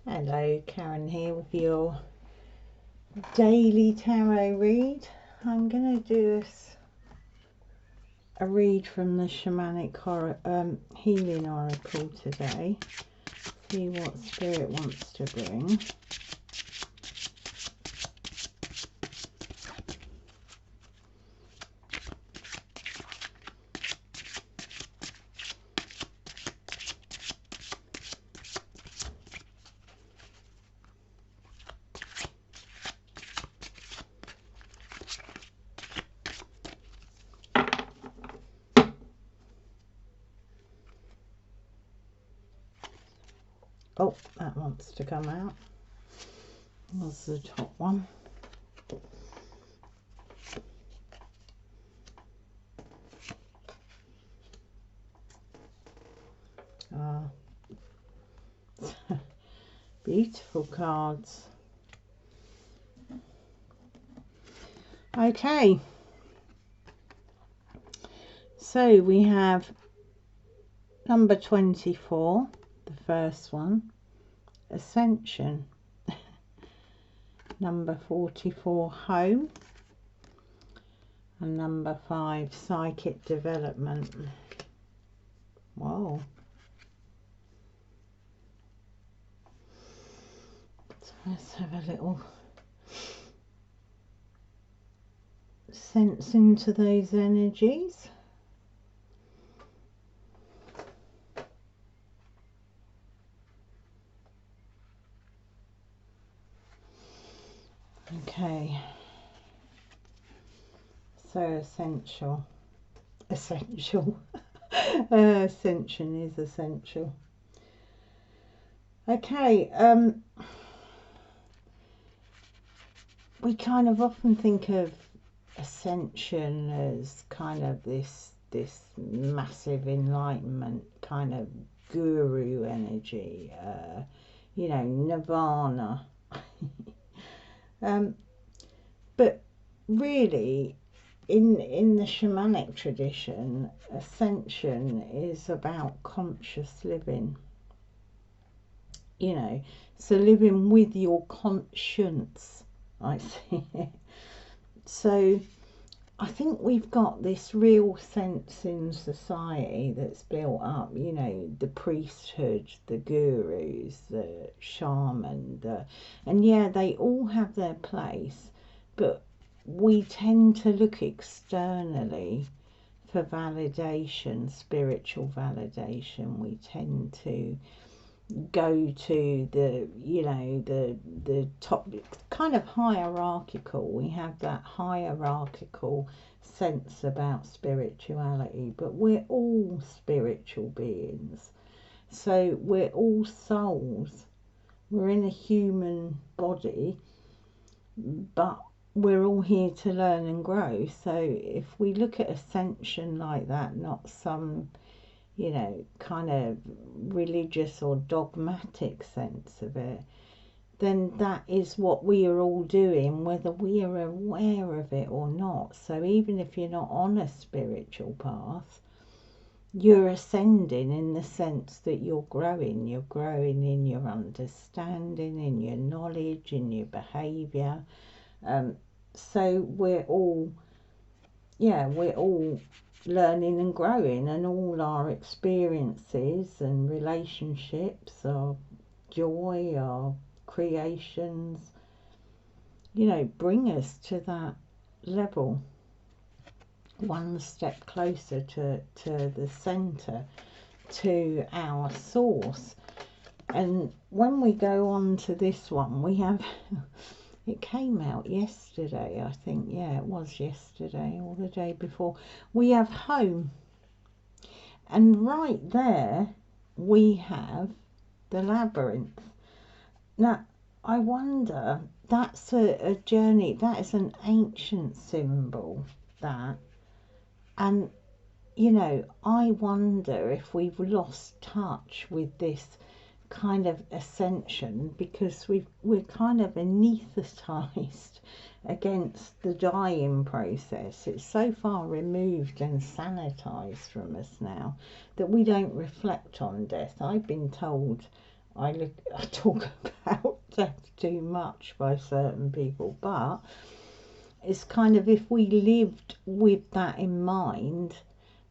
Hello, Karen here with your daily tarot read. I'm going to do a read from the Shamanic Healing Oracle today. See what Spirit wants to bring. Oh, that wants to come out. That's the top one. Beautiful cards. Okay. So we have number 24, the first one, Ascension. Number 44, Home. And number 5, Psychic Development. Whoa. So let's have a little sense into those energies. Okay, so Ascension is essential. Okay, we kind of often think of ascension as kind of this massive enlightenment kind of guru energy, you know, nirvana. But really, in the shamanic tradition, ascension is about conscious living. You know, so living with your conscience, I see it. So I think we've got this real sense in society that's built up, you know, the priesthood, the gurus, the shaman, and yeah, they all have their place, but we tend to look externally for validation, spiritual validation. We tend to go to the, you know, the top, kind of hierarchical. We have that hierarchical sense about spirituality, but we're all spiritual beings, so we're all souls. We're in a human body, but we're all here to learn and grow. So if we look at ascension like that, not some, you know, kind of religious or dogmatic sense of it, then that is what we are all doing, whether we are aware of it or not. So even if you're not on a spiritual path, you're ascending in the sense that you're growing in your understanding, in your knowledge, in your behaviour. So we're all learning and growing, and all our experiences and relationships, our joy, our creations, you know, bring us to that level, one step closer to the centre, to our source. And when we go on to this one, we have it came out yesterday, I think. Yeah, it was yesterday or the day before. We have Home. And right there, we have the Labyrinth. Now, I wonder, that's a journey. That is an ancient symbol, that. And, you know, I wonder if we've lost touch with this kind of ascension, because we're kind of anaesthetized against the dying process. It's so far removed and sanitized from us now that we don't reflect on death. I've been told I talk about death too much by certain people, but it's kind of, if we lived with that in mind,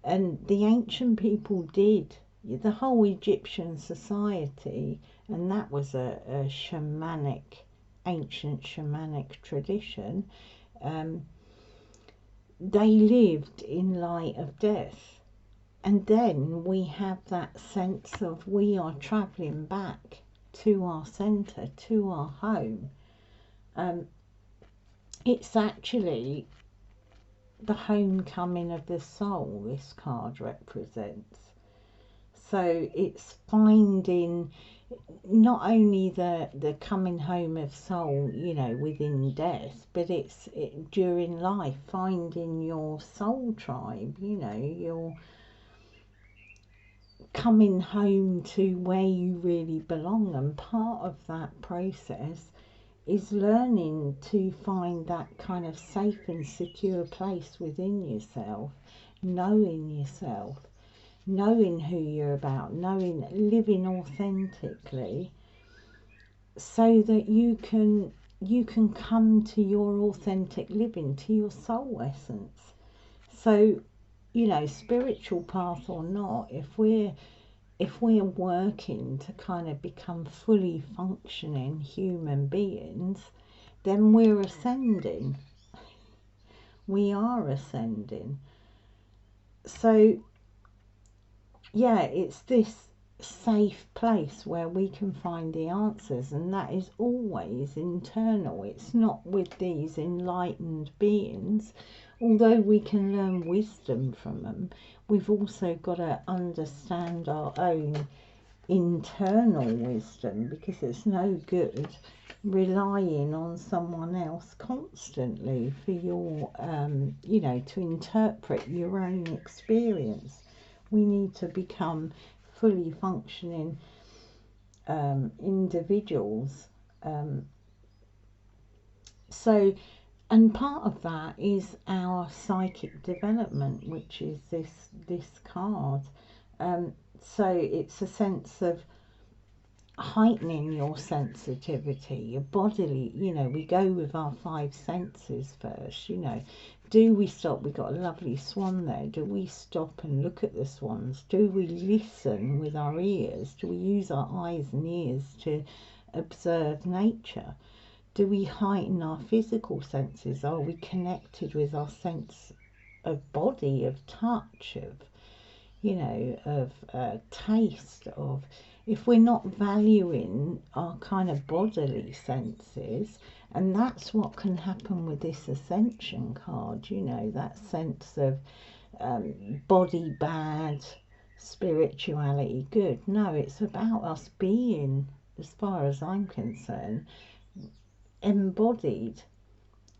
and the ancient people did, the whole Egyptian society, and that was a ancient shamanic tradition. They lived in light of death. And then we have that sense of we are travelling back to our centre, to our home. It's actually the homecoming of the soul, this card represents. So it's finding not only the coming home of soul, within death, but it's during life, finding your soul tribe, your coming home to where you really belong. And part of that process is learning to find that kind of safe and secure place within yourself, knowing who you're about, living authentically, so that you can come to your authentic living, to your soul essence. So, spiritual path or not, if we're working to kind of become fully functioning human beings, then we're ascending. We are ascending. So, yeah, it's this safe place where we can find the answers, and that is always internal. It's not with these enlightened beings. Although we can learn wisdom from them, we've also got to understand our own internal wisdom, because it's no good relying on someone else constantly for your, to interpret your own experience. We need to become fully functioning individuals. And part of that is our psychic development, which is this card. So it's a sense of heightening your sensitivity, your bodily, we go with our 5 senses first, Do we stop? We've got a lovely swan there. Do we stop and look at the swans? Do we listen with our ears? Do we use our eyes and ears to observe nature? Do we heighten our physical senses? Are we connected with our sense of body, of touch, of taste, of, if we're not valuing our kind of bodily senses? And that's what can happen with this ascension card, that sense of body bad, spirituality good. No, it's about us being, as far as I'm concerned, embodied.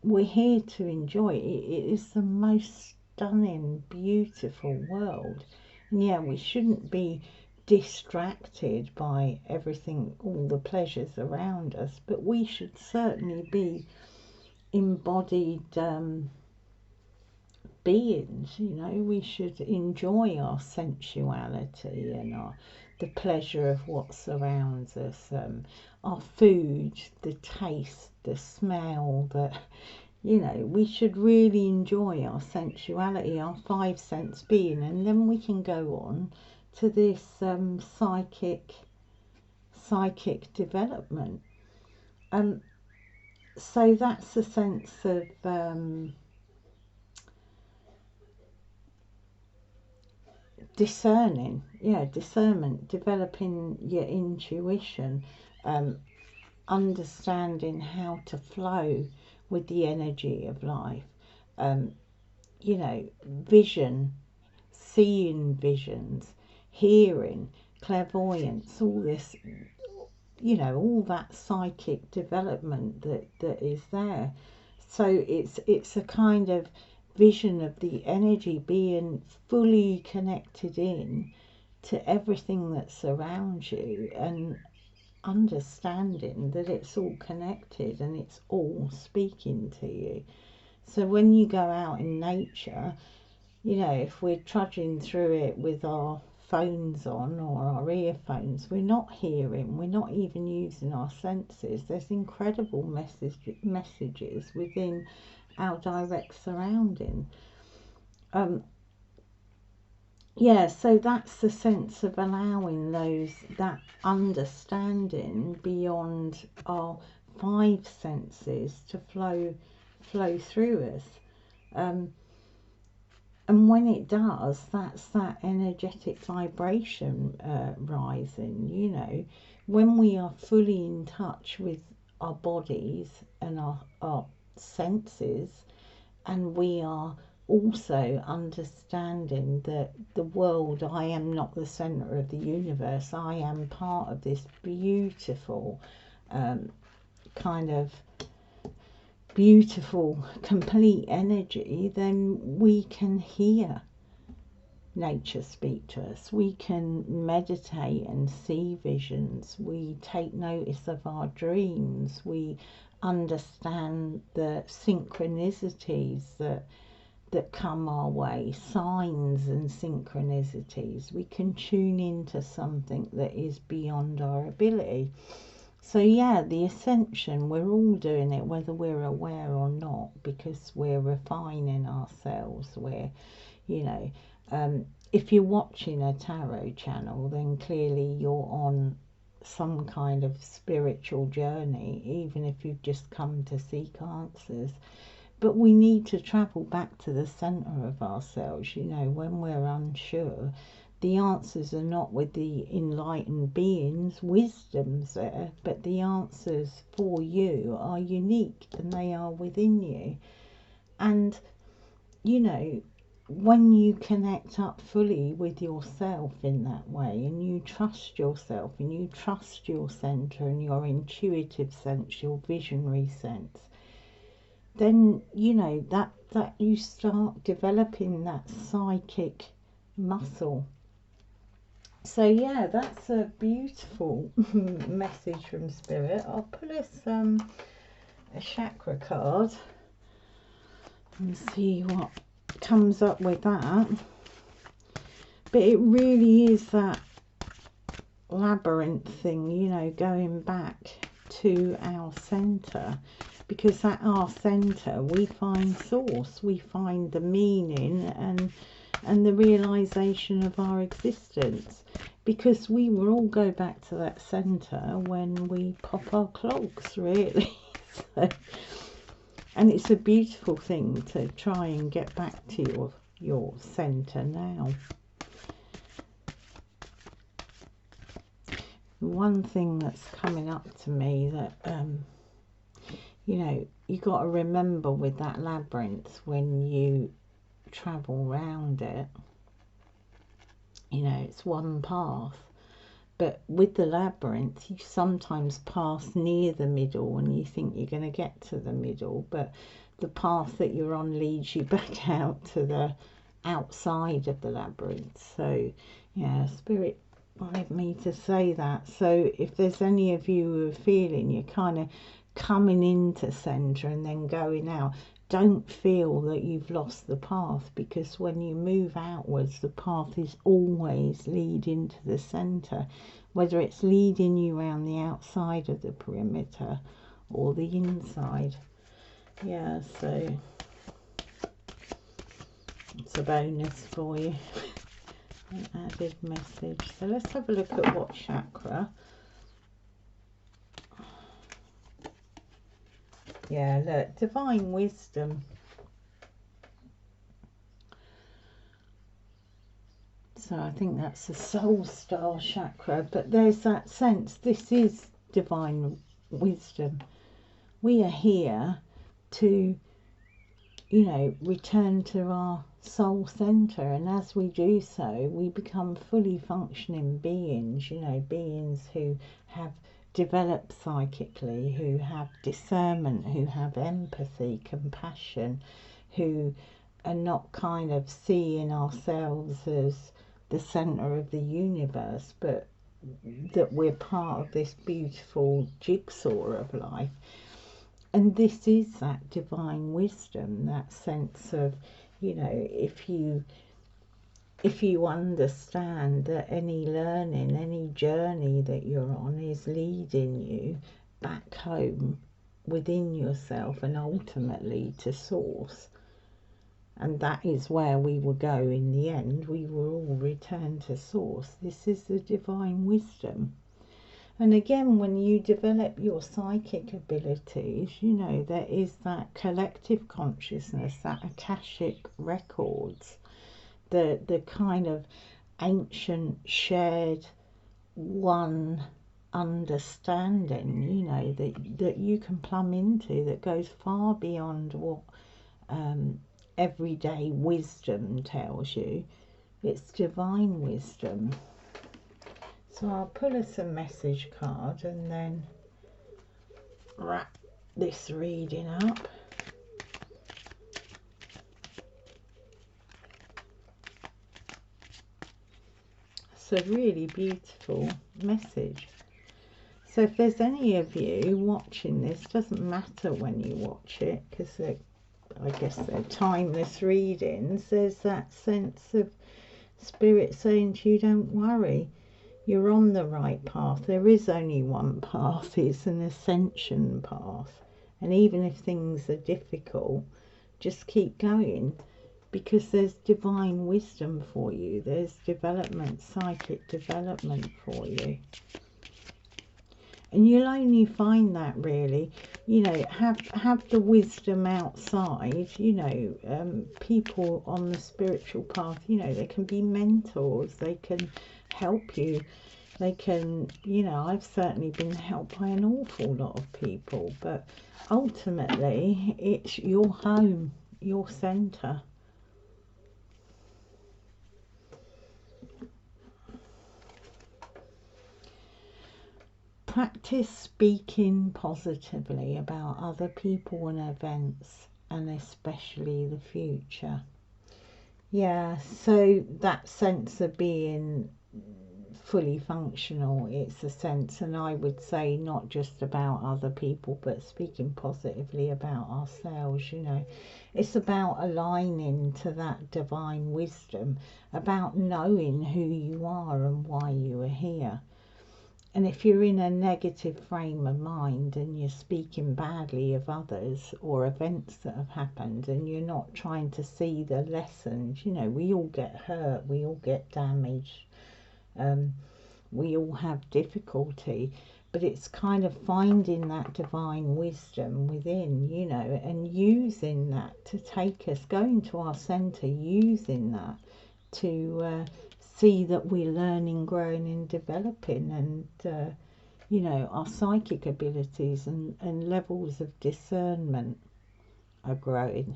We're here to enjoy it. It is the most stunning, beautiful world. And yeah, we shouldn't be distracted by everything, all the pleasures around us, but we should certainly be embodied beings. We should enjoy our sensuality and the pleasure of what surrounds us, our food, the taste, the smell, we should really enjoy our sensuality, our 5 sense being, and then we can go on to this psychic development. So that's a sense of discernment, developing your intuition, understanding how to flow with the energy of life, vision, seeing visions, hearing, clairvoyance, all this, all that psychic development that is there. So it's a kind of vision of the energy being fully connected in to everything that surrounds you, and understanding that it's all connected and it's all speaking to you. So when you go out in nature, if we're trudging through it with our phones on or our earphones, we're not hearing, we're not even using our senses. There's incredible messages within our direct surrounding. Yeah, so that's the sense of allowing that understanding beyond our five senses to flow through us. And when it does, that's that energetic vibration rising, you know. When we are fully in touch with our bodies and our senses, and we are also understanding that the world, I am not the centre of the universe, I am part of this beautiful beautiful complete energy, then we can hear nature speak to us. We can meditate and see visions. We take notice of our dreams. We understand the synchronicities that come our way, signs and synchronicities. We can tune into something that is beyond our ability. So yeah, the ascension, we're all doing it whether we're aware or not, because we're refining ourselves. We're, you know, if you're watching a tarot channel, then clearly you're on some kind of spiritual journey, even if you've just come to seek answers. But we need to travel back to the centre of ourselves, you know, when we're unsure. The answers are not with the enlightened beings, wisdom's there, but the answers for you are unique and they are within you. And, you know, when you connect up fully with yourself in that way, and you trust yourself and you trust your centre and your intuitive sense, your visionary sense, then, you know, that you start developing that psychic muscle. So yeah, that's a beautiful message from Spirit. I'll pull us a chakra card and see what comes up with that. But it really is that labyrinth thing, you know, going back to our centre, because at our centre we find source, we find the meaning and the realisation of our existence, because we will all go back to that centre when we pop our clogs, really. So, and it's a beautiful thing to try and get back to your centre now. One thing that's coming up to me that you know, you got to remember with that labyrinth, when you travel round it, you know, it's one path, but with the labyrinth you sometimes pass near the middle and you think you're going to get to the middle, but the path that you're on leads you back out to the outside of the labyrinth. So yeah, Spirit wanted me to say that. So if there's any of you who are feeling you're kind of coming into centre and then going out, don't feel that you've lost the path, because when you move outwards, the path is always leading to the centre, whether it's leading you around the outside of the perimeter or the inside. Yeah, so it's a bonus for you, an added message. So let's have a look at what chakra. Yeah, look, divine wisdom. So I think that's the soul star chakra, but there's that sense, this is divine wisdom. We are here to, you know, return to our soul centre, and as we do so, we become fully functioning beings, you know, beings who have developed psychically, who have discernment, who have empathy, compassion, who are not kind of seeing ourselves as the centre of the universe, but that we're part of this beautiful jigsaw of life. And this is that divine wisdom, that sense of, you know, if you if you understand that any learning, any journey that you're on is leading you back home within yourself and ultimately to source, and that is where we will go in the end. We will all return to source. This is the divine wisdom. And again, when you develop your psychic abilities, you know, there is that collective consciousness, that Akashic records, the kind of ancient shared one understanding, you know, that you can plumb into, that goes far beyond what everyday wisdom tells you. It's divine wisdom. So I'll pull us a message card and then wrap this reading up. It's a really beautiful message. So if there's any of you watching this, doesn't matter when you watch it, because I guess they're timeless readings, there's that sense of spirit saying to you, don't worry, you're on the right path. There is only one path. It's an ascension path. And even if things are difficult, just keep going, because there's divine wisdom for you. There's development, psychic development for you. And you'll only find that, really, you know, have the wisdom outside, you know, people on the spiritual path, you know, they can be mentors, they can help you, they can, you know, I've certainly been helped by an awful lot of people, but ultimately it's your home, your centre. Practice speaking positively about other people and events, and especially the future. Yeah, so that sense of being fully functional, it's a sense, and I would say not just about other people, but speaking positively about ourselves, you know. It's about aligning to that divine wisdom, about knowing who you are and why you are here. And if you're in a negative frame of mind and you're speaking badly of others or events that have happened, and you're not trying to see the lessons, you know, we all get hurt, we all get damaged, we all have difficulty, but it's kind of finding that divine wisdom within, you know, and using that to take us, going to our centre, using that to see that we're learning, growing and developing, and you know, our psychic abilities and levels of discernment are growing.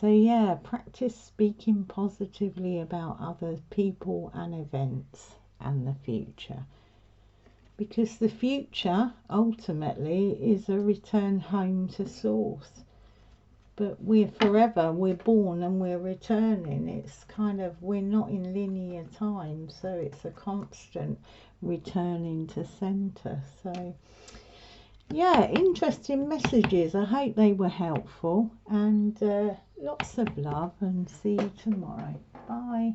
So yeah, practice speaking positively about other people and events and the future, because the future ultimately is a return home to source. But we're born and we're returning. It's kind of, we're not in linear time, so it's a constant returning to centre. So yeah, interesting messages. I hope they were helpful, and lots of love, and see you tomorrow. Bye.